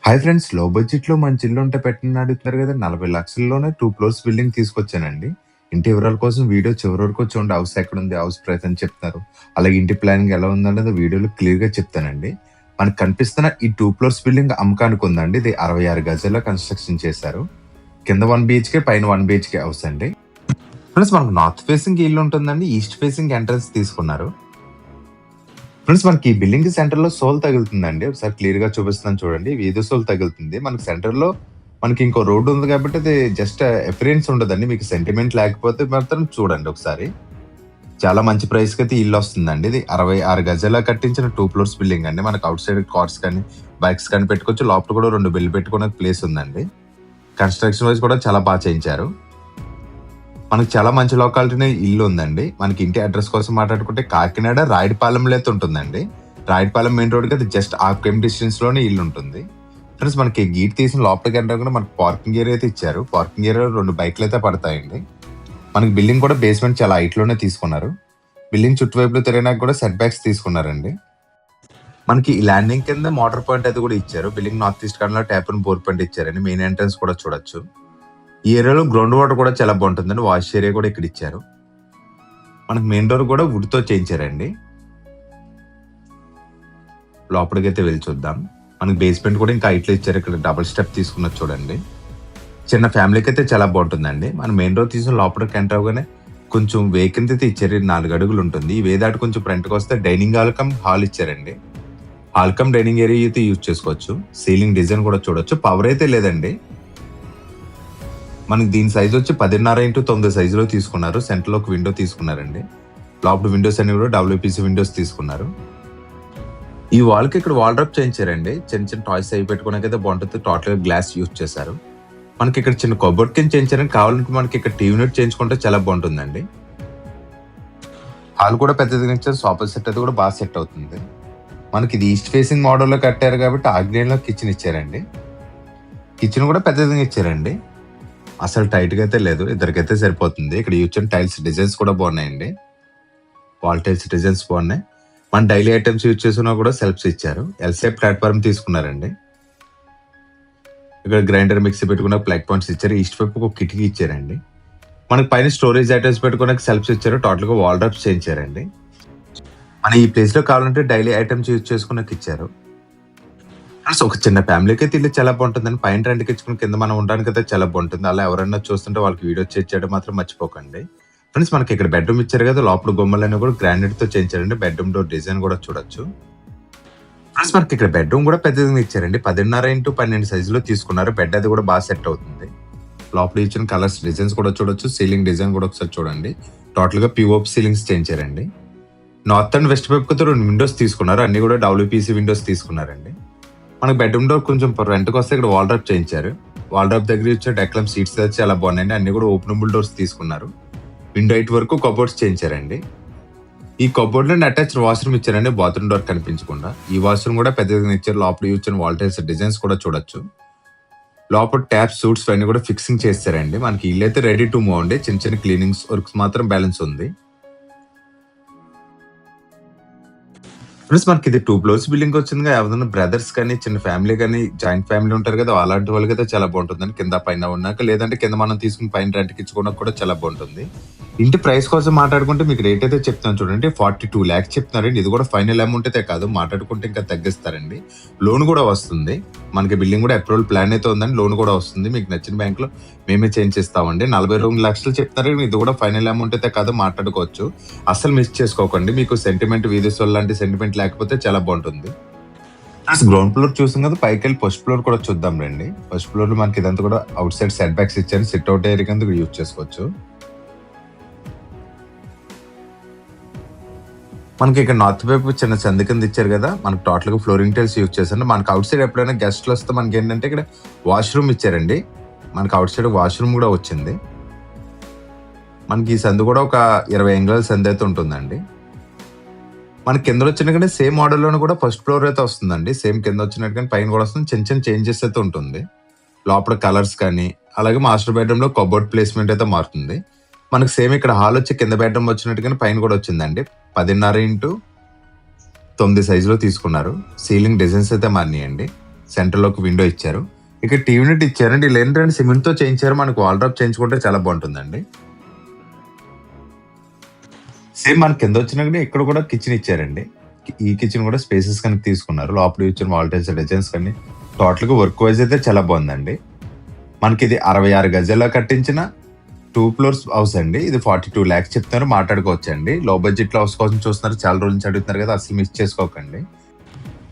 Hi friends, లో బడ్జెట్‌లో మంచి ఇల్లు ఉంటే పెట్టండి అడుగుతున్నారు కదా! 40,00,000లోనే 2 ఫ్లోర్స్ బిల్డింగ్ తీసుకొచ్చానండి. ఇంటి వివరాల కోసం వీడియో చివరి వరకు చూడండి. హౌస్ ఎక్కడుంది? హౌస్ ప్రైస్ అని చెప్తారు. అలాగే ఇంటి ప్లానింగ్ ఎలా ఉందనేది వీడియోలో క్లియర్‌గా చెప్తానండి. మనకు కనిపిస్తున్న ఈ 2 ఫ్లోర్స్ బిల్డింగ్ అమ్మకానికి ఉందండి. ఇది 66 గజాల్లో కన్‌స్ట్రక్షన్ చేశారు. కింద 1 బీహెచ్‌కే, పైన 1 బీహెచ్‌కే హౌస్ అండి. ఫ్రెండ్స్, మనకు నార్త్ ఫేసింగ్ ఇల్లు ఉంటుందండి. ఈస్ట్ ఫేసింగ్ ఎంట్రన్స్ తీసుకున్నారు. ఫ్రెండ్స్, మనకి ఈ బిల్డింగ్ సెంటర్ లో సోల్ తగులుతుందండి. ఒకసారి క్లియర్ గా చూపిస్తున్నాను చూడండి. వీధి సోల్ తగులుతుంది. మనకి సెంటర్ లో మనకి ఇంకో రోడ్డు ఉంది కాబట్టి అది జస్ట్ ఎఫరెన్స్ ఉండదండి. మీకు సెంటిమెంట్ లేకపోతే మాత్రం చూడండి ఒకసారి. చాలా మంచి ప్రైస్ కి అయితే ఇల్లు వస్తుందండి. ఇది 66 గజాల కట్టించిన 2 ఫ్లోర్స్ బిల్డింగ్ అండి. మనకు అవుట్ సైడ్ కార్స్ కానీ బైక్స్ కానీ పెట్టుకోవచ్చు. లోపల కూడా 2 బిల్లు పెట్టుకునే ప్లేస్ ఉందండి. కన్స్ట్రక్షన్ వైజ్ కూడా చాలా బాగా చేయించారు. మనకి చాలా మంచి లొకాలిటీనే ఇల్లు ఉందండి. మనకి ఇంటి అడ్రస్ కోసం మాట్లాడుకుంటే కాకినాడ రాయుడుపాలెంలో అయితే ఉంటుందండి. రాయుడుపాలెం మెయిన్ రోడ్ కి అది జస్ట్ హాఫ్ కిలోమీటర్ డిస్టెన్స్ లోనే ఇల్లు ఉంటుంది. ఫ్రెండ్స్, మనకి గేట్ తీసిన లోపలికి ఎంటర్ మనకి పార్కింగ్ ఏరియా అయితే ఇచ్చారు. పార్కింగ్ ఏరియాలో 2 బైక్లు అయితే పడతాయండి. మనకి బిల్డింగ్ కూడా బేస్మెంట్ చాలా హైట్ లోనే తీసుకున్నారు. బిల్డింగ్ చుట్టువైపులో తిరిగినాక కూడా సెట్ బ్యాక్స్ తీసుకున్నారండి. మనకి ఈ ల్యాండింగ్ కింద మోటార్ పాయింట్ అయితే కూడా ఇచ్చారు. Building north east corner tap and bore point ఇచ్చారండి. మెయిన్ ఎంట్రన్స్ కూడా చూడొచ్చు. ఈ ఏరియాలో గ్రౌండ్ వాటర్ కూడా చాలా బాగుంటుందండి. వాష్ ఏరియా కూడా ఇక్కడ ఇచ్చారు. మనకి మెయిన్ డోర్ కూడా వుడ్ తో చేయించారండి. లోపలికైతే వెళ్ళి చూద్దాం. మనకి బేస్మెంట్ కూడా ఇంకా హైట్లో ఇచ్చారు. ఇక్కడ డబుల్ స్టెప్ తీసుకున్నది చూడండి. చిన్న ఫ్యామిలీకి అయితే చాలా బాగుంటుందండి. మన మెయిన్ డోర్ తీసుకుని లోపలికి ఎంటర్ అవగానే కొంచెం వేకెంట్ అయితే ఇచ్చారు. 4 అడుగులు ఉంటుంది. ఈ వేదాటి కొంచెం ఫ్రంట్కి వస్తే డైనింగ్ హాల్ కమ్ హాల్ ఇచ్చారండి. హాల్ కమ్ డైనింగ్ ఏరియా అయితే యూజ్ చేసుకోవచ్చు. సీలింగ్ డిజైన్ కూడా చూడొచ్చు. పవర్ అయితే లేదండి. మనకి దీని సైజ్ వచ్చి 10.5x9 సైజులో తీసుకున్నారు. సెంటర్ లో ఒక విండో తీసుకున్నారండి. లోపల విండోస్ అన్ని కూడా WPC విండోస్ తీసుకున్నారు. ఈ వాల్ కి ఇక్కడ వాల్ డ్రాప్ చేయించారండి. చిన్న చిన్న టాయ్స్ అవి పెట్టుకోవడానికి బాగుంటుంది. టోటల్ గ్లాస్ యూజ్ చేశారు. మనకి ఇక్కడ చిన్న కబోర్డ్ కింద చేయించారని కావాలంటే మనకి ఇక్కడ టీవీ యూనిట్ చేయించుకుంటే చాలా బాగుంటుందండి. హాల్ కూడా పెద్దదిగా ఇచ్చారు. సోఫా సెట్ అది కూడా బాగా సెట్ అవుతుంది. మనకి ఇది ఈస్ట్ ఫేసింగ్ మోడల్లో కట్టారు కాబట్టి ఆగ్నేయంలో కిచెన్ ఇచ్చారండి. కిచెన్ కూడా పెద్దదిగా ఇచ్చారండి. అసలు టైట్ గా అయితే లేదు. ఇద్దరికైతే సరిపోతుంది. ఇక్కడ యూచన్ టైల్స్ డిజైన్స్ కూడా బాగున్నాయండి. వాల్ టైల్స్ డిజైన్స్ బాగున్నాయి. మన డైలీ ఐటమ్స్ యూజ్ చేసినా కూడా సెల్ఫ్స్ ఇచ్చారు. ఎల్సేప్ ప్లాట్ఫామ్ తీసుకున్నారండి. ఇక్కడ గ్రైండర్ మిక్సీ పెట్టుకున్న ప్లగ్ పాయింట్స్ ఇచ్చారు. ఈస్ట్ వైపు ఒక కిటికీ ఇచ్చారండి. మనకి పైన స్టోరేజ్ ఐటమ్స్ పెట్టుకున్న సెల్ఫ్స్ ఇచ్చారు. టోటల్ గా వాల్ డ్రాప్స్ చేయించారండి. మన ఈ ప్లేస్ లో కావాలంటే డైలీ ఐటమ్స్ యూజ్ చేసుకున్నకి ఇచ్చారు. ఒక చిన్న ఫ్యామిలీకి అయితే ఇల్లు చాలా బాగుంటుందని పైన రెంట్కి ఇచ్చుకుని కింద మనం ఉండడానికి అయితే చాలా బాగుంటుంది. అలా ఎవరైనా చూస్తుంటే వాళ్ళకి వీడియో చేయడం మాత్రం మర్చిపోకండి. ఫ్రెండ్స్, మనకి ఇక్కడ బెడ్రూమ్ ఇచ్చారు కదా. లోపల బొమ్మలన్నీ కూడా గ్రానైట్ తో చేయించారండి. బెడ్రూమ్ డోర్ డిజైన్ కూడా చూడొచ్చు. ఫ్రెండ్స్, మనకి ఇక్కడ బెడ్రూమ్ కూడా పెద్దదిగా ఇచ్చారండి. 10.5x12 సైజులో తీసుకున్నారు. బెడ్ అది కూడా బాగా సెట్ అవుతుంది. లోపల ఇచ్చిన కలర్స్ డిజైన్స్ కూడా చూడొచ్చు. సీలింగ్ డిజైన్ కూడా ఒకసారి చూడండి. టోటల్ గా పిఓపి సీలింగ్స్ చేయించారండి. నార్త్ అండ్ వెస్ట్ వైపు 2 విండోస్ తీసుకున్నారు. అన్ని కూడా WPC విండోస్ తీసుకున్నారండి. మనకి బెడ్రూమ్ డోర్ కొంచెం రెంట్కి వస్తే ఇక్కడ వాల్ డ్రాప్ చేయించారు. వాల్ డ్రాప్ దగ్గర వచ్చే డెక్లమ్ సీట్స్ అయితే చాలా బాగున్నాయండి. అన్ని కూడా ఓపెనబుల్ డోర్స్ తీసుకున్నారు. విండో 8 వరకు కబోర్డ్స్ చేయించారండి. ఈ కబోర్డ్ లో అటాచ్డ్ వాష్రూమ్ ఇచ్చారండి. బాత్రూమ్ డోర్ కనిపించకుండా. ఈ వాష్రూమ్ కూడా పెద్దగా ఇచ్చారు. లోపల ఇచ్చిన వాల్ టైల్స్ డిజైన్స్ కూడా చూడొచ్చు. లోపల ట్యాప్ సూట్స్ అన్ని కూడా ఫిక్సింగ్ చేస్తారండి. మనకి ఇల్లు అయితే రెడీ టు మూవ్ అండి. చిన్న చిన్న క్లీనింగ్స్ వర్క్స్ మాత్రం బ్యాలెన్స్ ఉంది. ఫ్రెండ్స్, మనకి ఇది 2 ఫ్లోర్స్ బిల్డింగ్ వచ్చింది. ఎవరైనా బ్రదర్స్ కానీ చిన్న ఫ్యామిలీ కానీ జాయింట్ ఫ్యామిలీ ఉంటారు కదా, అలాంటి వాళ్ళకి అయితే చాలా బాగుంటుందండి. కింద పైన ఉన్నాక లేదంటే కింద మనం తీసుకుని పైన రెంట్కి ఇచ్చుకోవడానికి కూడా చాలా బాగుంటుంది. ఇంటి ప్రైస్ కోసం మాట్లాడుకుంటే మీకు రేట్ అయితే చెప్తాను చూడండి. 42 lakhs చెప్తున్నారండి. ఇది కూడా ఫైనల్ అమౌంట్ అయితే కాదు. మాట్లాడుకుంటే ఇంకా తగ్గిస్తారండి. లోన్ కూడా వస్తుంది. మనకి బిల్డింగ్ కూడా అప్రూవల్ ప్లాన్ అయితే ఉందండి. లోన్ కూడా వస్తుంది. మీకు నచ్చిన బ్యాంక్ లో మేమే చేంజ్ చేస్తామండి. 42 లక్షలు చెప్తున్నారు. ఇది కూడా ఫైనల్ అమౌంట్ అయితే కాదు. మాట్లాడుకోవచ్చు. అసలు మిస్ చేసుకోకండి. మీకు సెంటిమెంట్ వీధి లాంటి సెంటిమెంట్ లేకపోతే చాలా బాగుంటుంది. గ్రౌండ్ ఫ్లోర్ చూసాం కదా, పైకి వెళ్ళి ఫస్ట్ ఫ్లోర్ కూడా చూద్దాం రండి. ఫస్ట్ ఫ్లోర్ లో మనకి ఇదంతా కూడా అవుట్ సైడ్ సెట్ బ్యాక్స్ ఇచ్చారు. సిట్ అవుట్ ఏరియా కింద యూజ్ చేసుకోవచ్చు. మనకి ఇక్కడ నార్త్ వైపు చిన్న సంది కింద ఇచ్చారు కదా. మనకి టోటల్ గా ఫ్లోరింగ్ టైల్స్ యూజ్ చేశారు. మనకి అవుట్ సైడ్ ఎప్పుడైనా గెస్ట్లు వస్తే మనకి ఏంటంటే ఇక్కడ వాష్రూమ్ ఇచ్చారండి. మనకి అవుట్ సైడ్ వాష్రూమ్ కూడా వచ్చింది. మనకి ఈ సందు కూడా ఒక 20 అంగుళాల సంది అయితే ఉంటుందండి. మనకి కింద వచ్చినట్టుగానే సేమ్ మోడల్లోనే కూడా ఫస్ట్ ఫ్లోర్ అయితే వస్తుందండి. సేమ్ కింద వచ్చినట్టుగానే పైన కూడా వస్తుంది. చిన్న చిన్న చేంజెస్ అయితే ఉంటుంది. లోపల కలర్స్ కానీ అలాగే మాస్టర్ బెడ్రూమ్ లో కబోర్డ్ ప్లేస్మెంట్ అయితే మారుతుంది. మనకి సేమ్ ఇక్కడ హాల్ వచ్చి కింద బెడ్రూమ్ వచ్చినట్టుగానే పైన కూడా వచ్చిందండి. 10.5x9 సైజులో తీసుకున్నారు. సీలింగ్ డిజైన్స్ అయితే మారినాయండి. సెంటర్లోకి విండో ఇచ్చారు. ఇక్కడ టీవీ యూనిట్ ఇచ్చారండి. ఇలా ఏంటంటే సిమెంట్తో చేయించారు. మనకు వాల్ డ్రాప్ చేయించుకుంటే చాలా బాగుంటుందండి. సేమ్ మన కింద వచ్చినా ఇక్కడ కూడా కిచెన్ ఇచ్చారండి. ఈ కిచెన్ కూడా స్పేసెస్ కనుక తీసుకున్నారు. లోపల ఇచ్చిన వాల్ టైల్స్ డిజైన్స్ కానీ టోటల్గా వర్క్ వైజ్ అయితే చాలా బాగుందండి. మనకి ఇది 66 గజాల్లో కట్టించిన 2 floors హౌస్ అండి. ఇది 42 lakhs చెప్తున్నారు, మాట్లాడుకోవచ్చండి. లో బడ్జెట్ లో హౌస్ కోసం చూస్తున్నారు, చాలా రోజుల నుంచి అడుగుతున్నారు కదా, అసలు మిస్ చేసుకోకండి.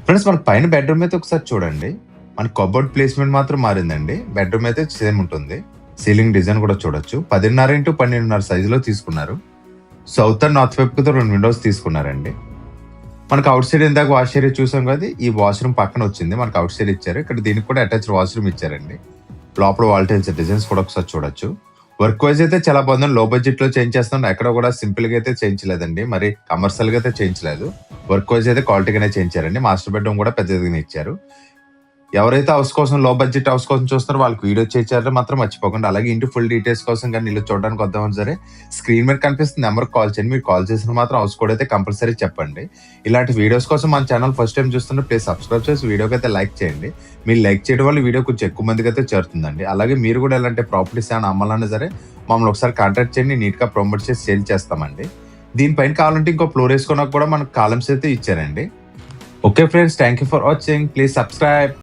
ఫ్రెండ్స్ మనకి పైన బెడ్రూమ్ అయితే ఒకసారి చూడండి. మన కబోర్డ్ ప్లేస్మెంట్ మాత్రం మారిందండి. బెడ్రూమ్ అయితే సేమ్ ఉంటుంది. సీలింగ్ డిజైన్ కూడా చూడొచ్చు. 10.5 x 12.5 సైజులో తీసుకున్నారు. సౌత్ అండ్ నార్త్ వైపుకి 2 windows తీసుకున్నారండి. మనకు అవుట్ సైడ్ ఇందాక వాష్ ఏరియా చూసాం కదా, ఈ వాష్రూమ్ పక్కన వచ్చింది. మనకు అవుట్ సైడ్ ఇచ్చారు. ఇక్కడ దీనికి కూడా అటాచ్డ్ వాష్రూమ్ ఇచ్చారండి. లోపల వాల్ టైల్స్ డిజైన్స్ కూడా ఒకసారి చూడొచ్చు. వర్క్ వైజ్ అయితే చాలా బాగుంది. లో బడ్జెట్ లో చేంజ్ చేస్తాం, ఎక్కడ కూడా సింపుల్ గా అయితే చేయించలేదండి, మరి కమర్షియల్ గా అయితే చేయించలేదు. వర్క్ వైజ్ అయితే క్వాలిటీగానే చేయించారండి. మాస్టర్ బెడ్రూమ్ కూడా పెద్దదిగానే ఇచ్చారు. ఎవరైతే హౌస్ కోసం లో బడ్జెట్ హౌస్ కోసం చూస్తారో వాళ్ళకి వీడియో చేయించారో మాత్రం మర్చిపోకండి. అలాగే ఇంటి ఫుల్ డీటెయిల్స్ కోసం కానీ ఇల్లు చూడడానికి వద్దామని సరే స్క్రీన్ మీద కనిపిస్తుంది నెంబర్కి కాల్ చేయండి. మీరు కాల్ చేసిన మాత్రం హౌస్ కోడ్ అయితే కంపల్సరీ చెప్పండి. ఇలాంటి వీడియోస్ కోసం మన ఛానల్ ఫస్ట్ టైం చూస్తుంటే ప్లీజ్ సబ్స్క్రైబ్ చేసి వీడియోకి అయితే లైక్ చేయండి. మీరు లైక్ చేయడం వల్ల వీడియో కొంచెం ఎక్కువ మందికి అయితే చేరుతుందండి. అలాగే మీరు కూడా ఇలాంటి ప్రాపర్టీస్ ఏమైనా అమ్మాలన్నా సరే మమ్మల్ని ఒకసారి కాంటాక్ట్ చేయండి, నీట్గా ప్రమోట్ చేసి సేల్ చేస్తామండి. దీనిపైన కావాలంటే ఇంకో ఫ్లోర్ వేసుకున్నా కూడా మనకు కాలమ్స్ అయితే ఇచ్చారండి. Okay friends, thank you for watching. Please subscribe.